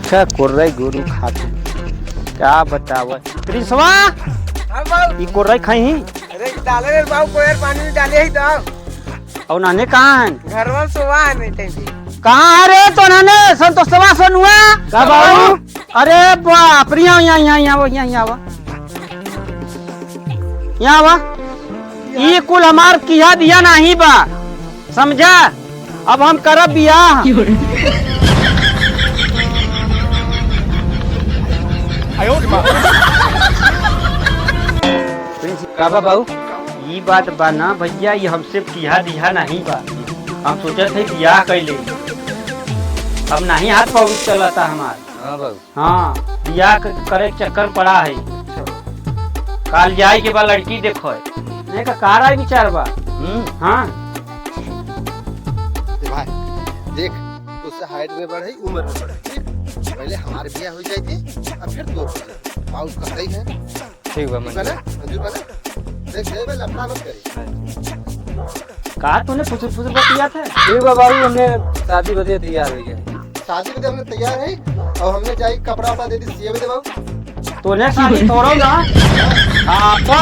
देखा कोर्रई गुरु खाते क्या बतावा कृष्णवा हां बाबू ई कोर्रई खाई ही अरे डाले रे बाबू कोयर पानी में डाले ही तो और नाने कहाँ हैं घरवा सोवा है नहीं टाइम कहाँ है रे तो नाने संतोषवा सोनुआ का बाबू अरे बाप रे यहाँ ये कुल हमार किया दिया नहीं बा समझा अब हम करब बियाह का बाबू ये बात बा ना भैया ये हमसे किया दिया नहीं बा हम सोचे थे बियाह कैले अब नहीं हाथ पाँव चलता हमारा हाँ बाबू हाँ बियाह करे चक्कर पड़ा है काल जाए के बाद लड़की देखो नहीं का कारा विचार बा हाँ भाई देख उससे हाइट में बढ़े उम्र में बढ़े पहले हमारे बियाह हो जाए थी अब फिर तो पाउस करते ही है ठीक बा बना मंजूर बना देख ले भाई लफड़ा मत करी कहा तूने फुसुर फुसुर बतिया था ठीक बा बाबू हमने शादी बदे तैयार हो गया शादी के हमने तैयार है और हमने जाए कपड़ा वपड़ा दे दी सिए में दे बाबू तूने शादी तोड़ो ना आपा